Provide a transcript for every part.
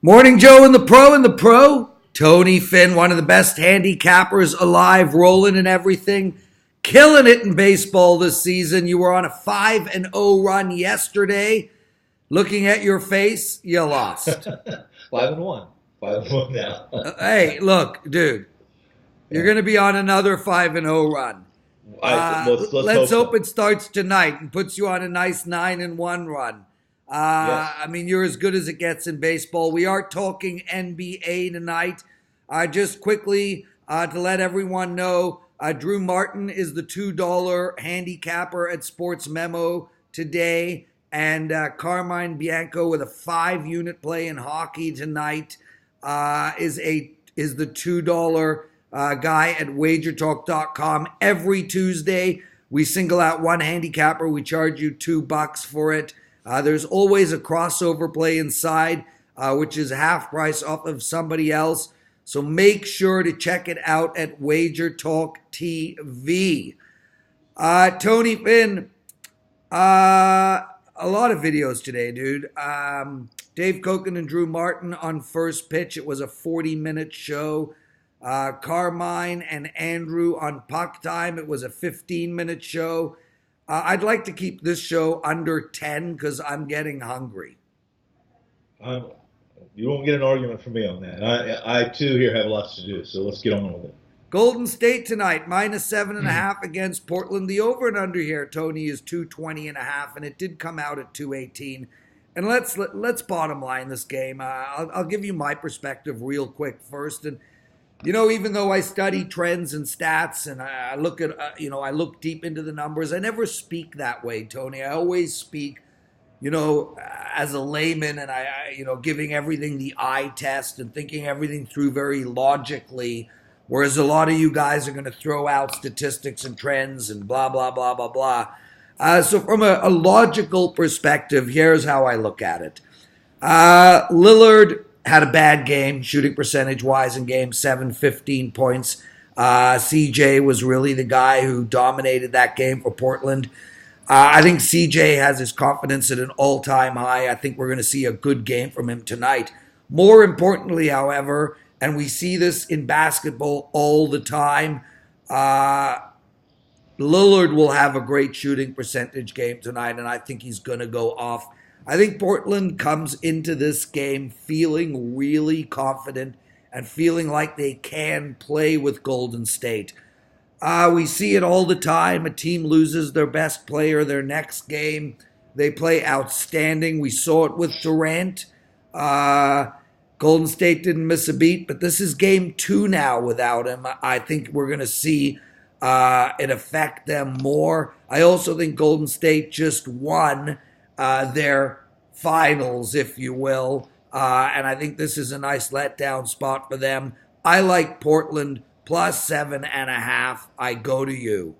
Morning, Joe and the pro. Tony Finn, one of the best handicappers alive, rolling and everything. Killing it in baseball this season. You were on a 5-0 run yesterday. Looking at your face, you lost. 5-1. 5-1 now. Hey, look, dude. You're going to be on another 5-0 run. Let's Let's hope hope so. it starts tonight and puts you on a nice 9-1 run. Yes. I mean, you're as good as it gets in baseball. We are talking NBA tonight. Just quickly to let everyone know, Drew Martin is the $2 handicapper at Sports Memo today, and Carmine Bianco with a 5-unit play in hockey tonight is the $2 guy at WagerTalk.com. Every Tuesday, we single out one handicapper. We charge you $2 for it. There's always a crossover play inside, which is half price off of somebody else. So make sure to check it out at WagerTalk TV. Tony Finn, a lot of videos today, dude. Dave Koken and Drew Martin on First Pitch. It was a 40-minute show. Carmine and Andrew on Puck Time. It was a 15-minute show. I'd like to keep this show under 10 because I'm getting hungry. You won't get an argument from me on that. I too here have lots to do, so let's get on with it. Golden State tonight, -7.5 against Portland. The over and under here, Tony, is 220.5, and it did come out at 218. And let's bottom line this game. I'll give you my perspective real quick first. And you know, even though I study trends and stats and I look at, I look deep into the numbers, I never speak that way, Tony. I always speak, as a layman and giving everything the eye test and thinking everything through very logically, whereas a lot of you guys are going to throw out statistics and trends and blah, blah, blah, blah, blah. So from a logical perspective, here's how I look at it. Lillard had a bad game, shooting percentage-wise in Game 7, 15 points. CJ was really the guy who dominated that game for Portland. I think CJ has his confidence at an all-time high. I think we're going to see a good game from him tonight. More importantly, however, and we see this in basketball all the time, Lillard will have a great shooting percentage game tonight, and I think he's going to go off. I think Portland comes into this game feeling really confident and feeling like they can play with Golden State. We see it all the time. A team loses their best player their next game. They play outstanding. We saw it with Durant. Golden State didn't miss a beat, but this is game 2 now without him. I think we're going to see it affect them more. I also think Golden State just won their finals, if you will. And I think this is a nice letdown spot for them. I like Portland +7.5. I go to you.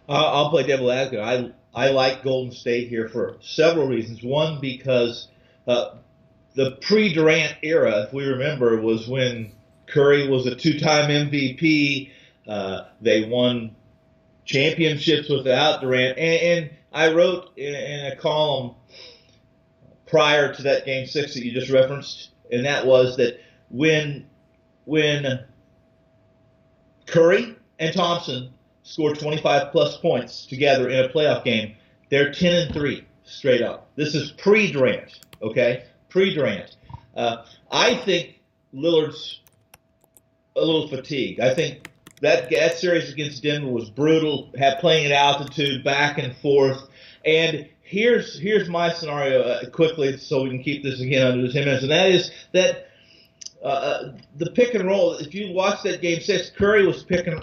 I'll play devil advocate. I like Golden State here for several reasons. One, because the pre-Durant era, if we remember, was when Curry was a 2-time MVP. They won championships without Durant. And I wrote in a column prior to that Game 6 that you just referenced, and that was that when Curry and Thompson scored 25-plus points together in a playoff game, they're 10-3 straight up. This is pre-Durant, okay? Pre-Durant. I think Lillard's a little fatigued. I think that series against Denver was brutal, playing at altitude, back and forth. And here's my scenario quickly, so we can keep this again under the 10 minutes, and that is that the pick and roll. If you watch that Game 6, Curry was pick and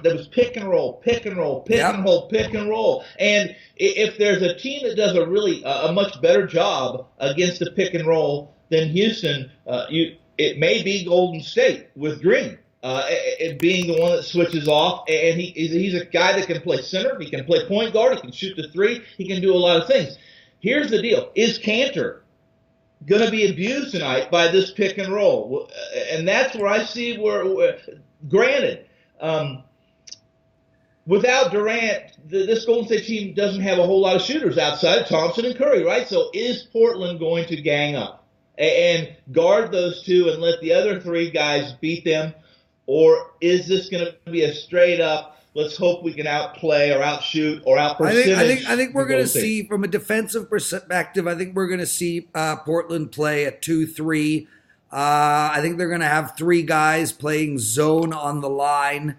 roll, pick and roll. And if there's a team that does a much better job against the pick and roll than Houston, it may be Golden State with Green. It being the one that switches off, and he's a guy that can play center, he can play point guard, he can shoot the three, he can do a lot of things. Here's the deal: is Cantor going to be abused tonight by this pick and roll? And that's where I see where granted, without Durant, this Golden State team doesn't have a whole lot of shooters outside of Thompson and Curry, right? So is Portland going to gang up? and guard those two and let the other three guys beat them? Or is this going to be a straight up, let's hope we can outplay or outshoot or outpercentage I think the we're going to Golden State? see, from a defensive perspective, I think we're going to see Portland play at 2-3. I think they're going to have three guys playing zone on the line.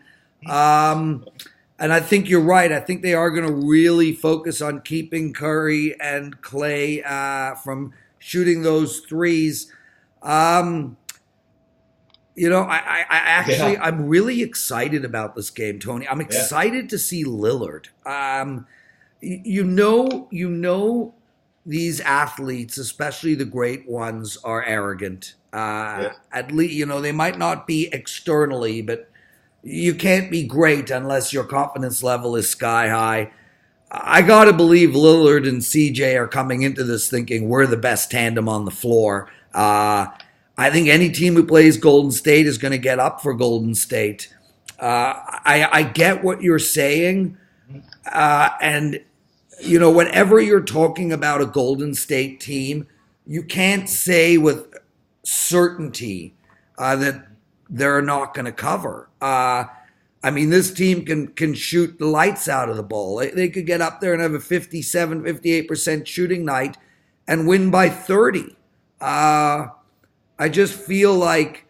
And I think you're right. I think they are going to really focus on keeping Curry and Clay from shooting those threes. I actually, I'm really excited about this game, Tony. I'm excited to see Lillard. You know, these athletes, especially the great ones, are arrogant. At least, they might not be externally, but you can't be great unless your confidence level is sky high. I got to believe Lillard and CJ are coming into this thinking we're the best tandem on the floor. I think any team who plays Golden State is going to get up for Golden State. I get what you're saying. And, whenever you're talking about a Golden State team, you can't say with certainty that they're not going to cover. This team can shoot the lights out of the ball. They could get up there and have a 57, 58% shooting night and win by 30. I just feel like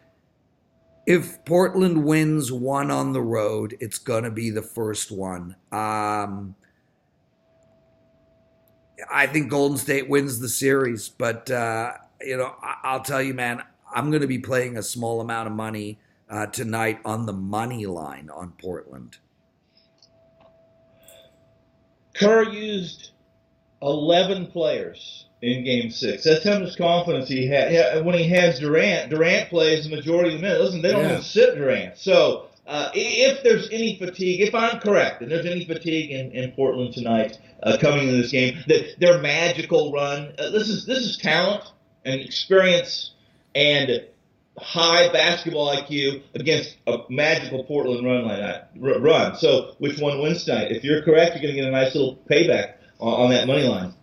if Portland wins one on the road, it's going to be the first one. I think Golden State wins the series, but, I'll tell you, man, I'm going to be playing a small amount of money tonight on the money line on Portland. Kerr used 11 players in Game 6. That's how much confidence he had. Yeah, when he has Durant plays the majority of the minutes. Listen, they don't even sit Durant. So if there's any fatigue, if I'm correct, and there's any fatigue in Portland tonight coming into this game, that their magical run, this is talent and experience and high basketball IQ against a magical Portland run. So which one wins tonight? If you're correct, you're going to get a nice little payback on that money line.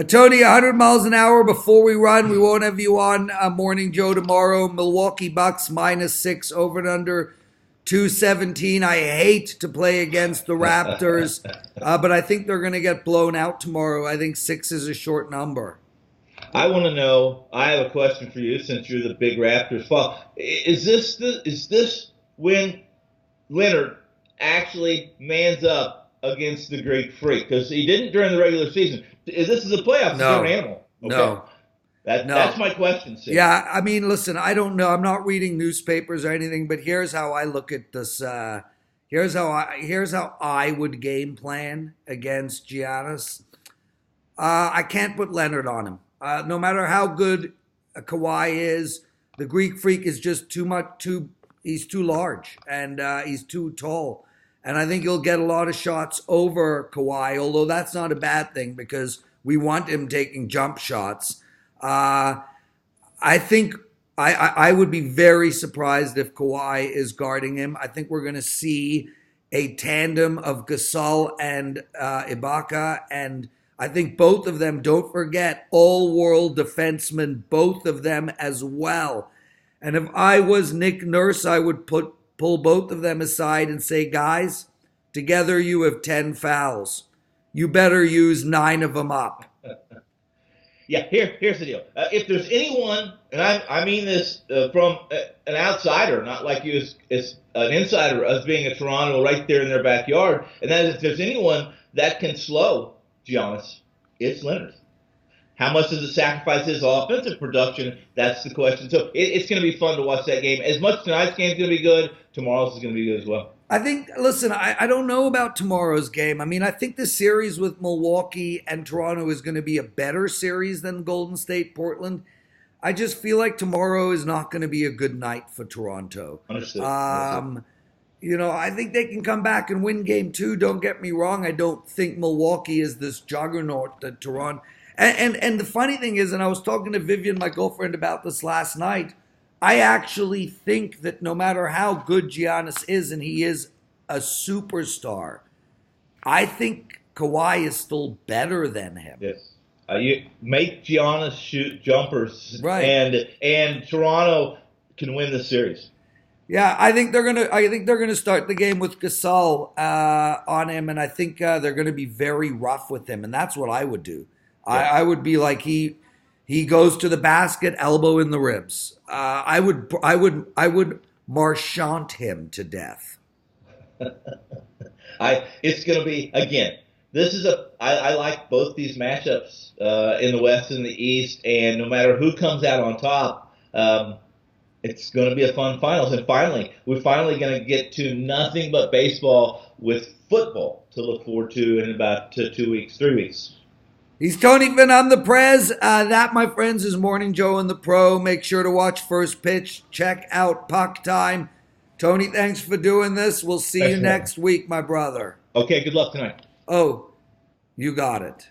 Tony, 100 miles an hour before we run. We won't have you on Morning Joe tomorrow. Milwaukee Bucks -6 over and under 217. I hate to play against the Raptors, but I think they're going to get blown out tomorrow. I think 6 is a short number. I want to know, I have a question for you since you're the big Raptors fan. Is this when Leonard actually mans up against the Greek Freak? Because he didn't during the regular season. This is a playoff. It's a different animal. Okay. No. That's my question, Sid. Yeah, listen, I don't know. I'm not reading newspapers or anything, but here's how I look at this. Here's how I would game plan against Giannis. I can't put Leonard on him. No matter how good Kawhi is, the Greek Freak is just he's too large and he's too tall. And I think he'll get a lot of shots over Kawhi, although that's not a bad thing because we want him taking jump shots. I think I would be very surprised if Kawhi is guarding him. I think we're going to see a tandem of Gasol and Ibaka, and I think both of them, don't forget, all-world defensemen, both of them as well. And if I was Nick Nurse, I would pull both of them aside and say, guys, together you have 10 fouls. You better use 9 of them up. Yeah, here's the deal. If there's anyone, and I mean this from an outsider, not like you as an insider, us being a Toronto right there in their backyard, and that is if there's anyone that can slow Giannis, it's Leonard. How much does it sacrifice his offensive production? That's the question. So it's going to be fun to watch that game. As much tonight's game is going to be good, tomorrow's is going to be good as well. I think, listen, I don't know about tomorrow's game. I think the series with Milwaukee and Toronto is going to be a better series than Golden State, Portland. I just feel like tomorrow is not going to be a good night for Toronto. Understood. I think they can come back and win game 2. Don't get me wrong. I don't think Milwaukee is this juggernaut that Toronto. And the funny thing is, and I was talking to Vivian, my girlfriend, about this last night, I actually think that no matter how good Giannis is, and he is a superstar, I think Kawhi is still better than him. Yes, You make Giannis shoot jumpers, Right. and Toronto can win the series. Yeah, I think they're gonna start the game with Gasol on him, and I think they're gonna be very rough with him, and that's what I would do. Yeah. I would be like he goes to the basket, elbow in the ribs. I would Marchant him to death. It's going to be again. This is I like both these matchups in the West and the East, and no matter who comes out on top, it's going to be a fun finals. And we're finally going to get to nothing but baseball with football to look forward to in about 2 weeks, 3 weeks. He's Tony Finn. I'm the Prez. That, my friends, is Morning Joe and the Pro. Make sure to watch First Pitch. Check out Puck Time. Tony, thanks for doing this. We'll see you next week, my brother. Okay, good luck tonight. Oh, you got it.